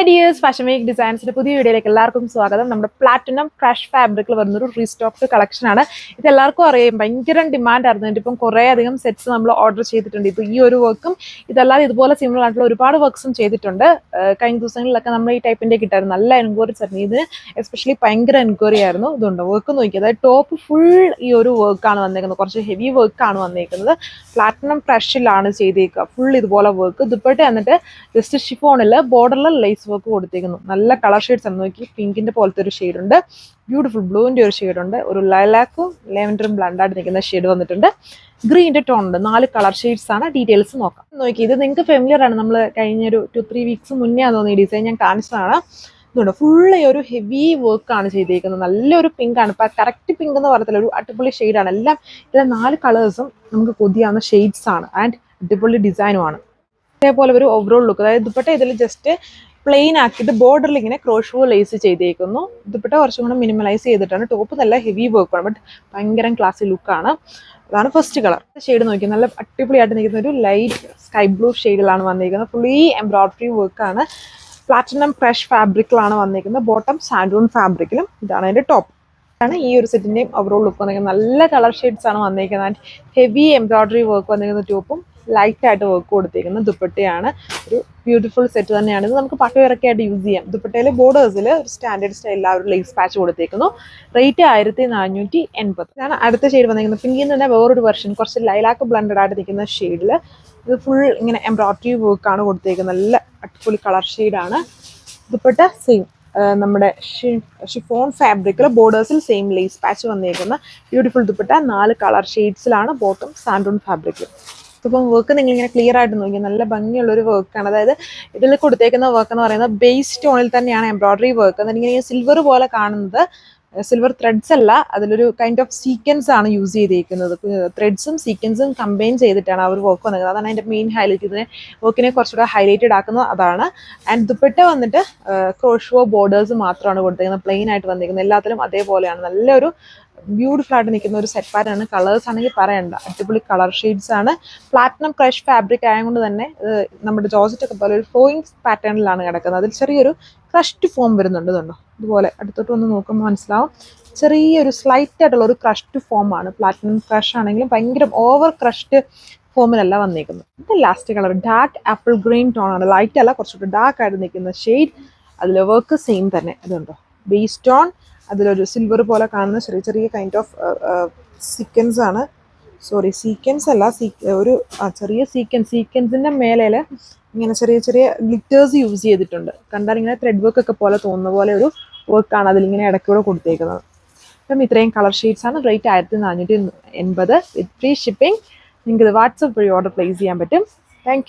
Hi dears, fashion make ഡിസൈൻസിന്റെ പുതിയ വീഡിയോയിലേക്ക് എല്ലാവർക്കും സ്വാഗതം. നമ്മുടെ പ്ലാറ്റിനം ക്രഷ് ഫാബ്രിക്കിൽ വരുന്നൊരു റീസ്റ്റോക്ക് കളക്ഷൻ ആണ്. ഇത് എല്ലാവർക്കും അറിയാം, ഭയങ്കര ഡിമാൻഡ് ആയിരുന്നു. ഇതിപ്പം കുറേ അധികം സെറ്റ്സ് നമ്മൾ ഓർഡർ ചെയ്തിട്ടുണ്ട്. ഇപ്പോൾ ഈ ഒരു വർക്കും ഇതല്ലാതെ ഇതുപോലെ സിമിലർ ആയിട്ടുള്ള ഒരുപാട് വർക്ക്സും ചെയ്തിട്ടുണ്ട്. കഴിഞ്ഞ ദിവസങ്ങളിലൊക്കെ നമ്മൾ ഈ ടൈപ്പിൻ്റെ കിട്ടായിരുന്നു. നല്ല എൻക്വയറീസ് ആയിരുന്നു. ഇതിന് എസ്പെഷ്യലി ഭയങ്കര എൻക്വയറി ആയിരുന്നു. ഇതുണ്ട് വർക്ക് നോക്കി, അതായത് ടോപ്പ് ഫുൾ ഈ ഒരു വർക്കാണ് വന്നേക്കുന്നത്. കുറച്ച് ഹെവി വർക്കാണ് വന്നേക്കുന്നത്. പ്ലാറ്റിനം ക്രഷിലാണ് ചെയ്തേക്കുക. ഫുൾ ഇതുപോലെ വർക്ക്. ദുപ്പട്ട എന്നിട്ട് ജസ്റ്റ് ഷിഫോണിൽ ബോർഡറിൽ ലേസ് വർക്ക് കൊടുത്തേക്കുന്നു. നല്ല കളർ ഷെയ്ഡ്സ് ആണ്. നോക്കി, പിങ്കിന്റെ പോലത്തെ ഒരു ഷെയ്ഡ് ഉണ്ട്, ബ്യൂട്ടിഫുൾ ബ്ലൂവിന്റെ ഒരു ഷെയ്ഡ് ഉണ്ട്, ഒരു ലൈലാക്കും ലെവൻഡറും ബ്ലണ്ടായിട്ട് നിൽക്കുന്ന ഷെയ്ഡ് വന്നിട്ടുണ്ട്. ഗ്രീനിന്റെ ടോൺ ഉണ്ട്. 4 കളർ ഷെയ്ഡ്സ് ആണ്. ഡീറ്റെയിൽസ് നോക്കാം. നോക്കി, ഇത് നിങ്ങൾക്ക് ഫെമിലിയർ ആണ്. നമ്മൾ കഴിഞ്ഞൊരു 2-3 വീക്സ് മുന്നേ തോന്നി ഈ ഡിസൈൻ ഞാൻ കാണിച്ചതാണ്. ഇതുണ്ട് ഫുള്ള് ഒരു ഹെവി വർക്കാണ് ചെയ്തേക്കുന്നത്. നല്ലൊരു പിങ്ക് ആണ്. ഇപ്പം കറക്റ്റ് പിങ്ക് എന്ന് പറയത്തില്ല, ഒരു അടിപൊളി ഷെയ്ഡാണ്. എല്ലാം ഇതിലെ 4 കളേഴ്സും നമുക്ക് കൊതിയാവുന്ന ഷെയ്ഡ്സ് ആണ്. ആൻഡ് അടിപൊളി ഡിസൈനുമാണ്. അതേപോലെ ഒരു ഓവറോൾ ലുക്ക്, അതായത് ദുപ്പട്ട ഇതിൽ ജസ്റ്റ് പ്ലെയിൻ ആക്കിയിട്ട് ബോർഡറിൽ ഇങ്ങനെ ക്രോഷോ ലേസ് ചെയ്തേക്കുന്നു. ദുപ്പട്ട കുറച്ചും കൂടെ മിനിമലൈസ് ചെയ്തിട്ടാണ്. ടോപ്പ് നല്ല ഹെവി വർക്കാണ്, ബട്ട് ഭയങ്കര ക്ലാസി ലുക്കാണ്. അതാണ് ഫസ്റ്റ് കളർ. ഷെയ്ഡ് നോക്കി, നല്ല അടിപൊളിയായിട്ട് നിൽക്കുന്ന ഒരു ലൈറ്റ് സ്കൈ ബ്ലൂ ഷെയ്ഡിലാണ് വന്നിരിക്കുന്നത്. ഫുള്ളി എംബ്രോയിഡറി വർക്കാണ്. പ്ലാറ്റിനം ക്രഷ് ഫാബ്രിക്കിലാണ് വന്നിരിക്കുന്നത്. ബോട്ടം സാൻഡൂൺ ഫാബ്രിക്കിലും. ഇതാണ് അതിൻ്റെ ടോപ്പ്. ആണ് ഈ ഒരു സെറ്റിൻ്റെയും ഓവറോൾ ലുക്ക് വന്നിരിക്കുന്നത്. നല്ല കളർ ഷെയ്ഡ്സ് ആണ് വന്നിരിക്കുന്നത്. ആൻഡ് ഹെവി എംബ്രോയിഡറി വർക്ക് വന്നിരിക്കുന്ന ടോപ്പും ലൈറ്റ് ആയിട്ട് വർക്ക് കൊടുത്തേക്കുന്ന ദുപ്പട്ടയാണ്. ഒരു ബ്യൂട്ടിഫുൾ സെറ്റ് തന്നെയാണ്. ഇത് നമുക്ക് പട്ടുവിറക്കെ ആയിട്ട് യൂസ് ചെയ്യാം. ദുപ്പട്ടയിലെ ബോർഡേഴ്സിൽ ഒരു സ്റ്റാൻഡേർഡ് സ്റ്റൈലിൽ ഒരു ലേസ് പാച്ച് കൊടുത്തേക്കുന്നു. റേറ്റ് 1480. ഇതാണ് അടുത്ത ഷെയ്ഡ് വന്നിരിക്കുന്നത്. പിങ്കിൽ തന്നെ വേറൊരു വെർഷൻ, കുറച്ച് ലൈലാക്ക് ബ്ലണ്ടഡ് ആയിട്ട് നിൽക്കുന്ന ഷെയ്ഡിൽ. ഇത് ഫുൾ ഇങ്ങനെ എംബ്രോയിഡറി വർക്കാണ് കൊടുത്തേക്കുന്നത്. നല്ല അടിപൊളി കളർ ഷെയ്ഡാണ്. ദുപ്പട്ട സെയിം നമ്മുടെ ഷിഫോൺ ഫാബ്രിക്കിൽ ബോർഡേഴ്സിൽ സെയിം ലേസ് പാച്ച് വന്നേക്കുന്ന ബ്യൂട്ടിഫുൾ ദുപ്പട്ട. 4 കളർ ഷെയ്ഡ്സിലാണ്. ബോട്ടം സാൻഡൂൺ ഫാബ്രിക്കിൽ. ഇപ്പം വർക്ക് നിങ്ങളിങ്ങനെ ക്ലിയർ ആയിട്ട് നോക്കി, നല്ല ഭംഗിയുള്ളൊരു വർക്കാണ്. അതായത് ഇതിൽ കൊടുത്തേക്കുന്ന വർക്ക് എന്ന് പറയുന്നത് ബേസ് ടോണിൽ തന്നെയാണ് എംബ്രോയിഡറി വർക്ക്. എന്നിങ്ങനെ സിൽവർ പോലെ കാണുന്നത് സിൽവർ ത്രെഡ്സ് അല്ല, അതിലൊരു കൈൻഡ് ഓഫ് സീക്വൻസ് ആണ് യൂസ് ചെയ്തേക്കുന്നത്. ത്രെഡ്സും സീക്വൻസും കമ്പൈൻ ചെയ്തിട്ടാണ് ആ ഒരു വർക്ക് വന്നത്. അതാണ് അതിൻ്റെ മെയിൻ ഹൈലൈറ്റ്. ഇതിനെ വർക്കിനെ കുറച്ചുകൂടെ ഹൈലൈറ്റഡ് ആക്കുന്നത് അതാണ്. ആൻഡ് ദുപ്പട്ട വന്നിട്ട് ക്രോഷോ ബോർഡേഴ്സ് മാത്രമാണ് കൊടുത്തേക്കുന്നത്. പ്ലെയിൻ ആയിട്ട് വന്നിരിക്കുന്നത്. എല്ലാത്തിലും അതേപോലെയാണ്. നല്ലൊരു ബ്യൂട്ടിഫുൾ ആയിട്ട് നിൽക്കുന്ന ഒരു സെറ്റ് പാറ്റേൺ ആണ്. കളേഴ്സ് ആണെങ്കിൽ പറയണ്ട, അടിപൊളി കളർ ഷെയ്ഡ്സ് ആണ്. പ്ലാറ്റിനം ക്രഷ് ഫാബ്രിക് ആയതുകൊണ്ട് തന്നെ നമ്മുടെ ജോർജറ്റ് ഒക്കെ പോലെ ഒരു ഫ്ലോയിങ് പാറ്റേണിലാണ് കിടക്കുന്നത്. അതിൽ ചെറിയൊരു ക്രഷ്ഡ് ഫോം വരുന്നുണ്ട്. ഇതുണ്ടോ, ഇതുപോലെ അടുത്തോട്ട് ഒന്ന് നോക്കുമ്പോൾ മനസ്സിലാവും. ചെറിയൊരു സ്ലൈറ്റ് ആയിട്ടുള്ള ഒരു ക്രഷ്ഡ് ഫോം ആണ്. പ്ലാറ്റിനം ക്രഷ് ആണെങ്കിലും ഭയങ്കര ഓവർ ക്രഷ്ഡ് ഫോമിലല്ല വന്നിരിക്കുന്നത്. ഇത് last colour dark apple green tone ആണ്. ലൈറ്റ് അല്ല, കുറച്ചുകൂടി ഡാർക്ക് ആയിട്ട് നിൽക്കുന്ന ഷെയ്ഡ്. അതിൽ വർക്ക് സെയിം തന്നെ. ഇതുണ്ടോ, ബേസ് ടോൺ. അതിലൊരു സിൽവർ പോലെ കാണുന്ന ചെറിയ ചെറിയ കൈൻഡ് ഓഫ് സീക്വൻസ് ആണ്. സോറി, സീക്വൻസ് അല്ല, ഒരു ചെറിയ സീക്വൻസിൻ്റെ മേലെ ഇങ്ങനെ ചെറിയ ചെറിയ ഗ്ലിറ്റേഴ്സ് യൂസ് ചെയ്തിട്ടുണ്ട്. കണ്ടാൽ ഇങ്ങനെ ത്രെഡ് വർക്ക് ഒക്കെ പോലെ തോന്നുന്ന പോലെ ഒരു വർക്കാണ് അതിലിങ്ങനെ ഇടയ്ക്കൂടെ കൊടുത്തേക്കുന്നത്. അപ്പം ഇത്രയും കളർ ഷെയ്ഡ്സ് ആണ്. റേറ്റ് 1480 വിത്ത് ഫ്രീ ഷിപ്പിംഗ്. നിങ്ങൾക്ക് ഇത് വാട്സപ്പ് വഴി ഓർഡർ പ്ലേസ് ചെയ്യാൻ പറ്റും. താങ്ക്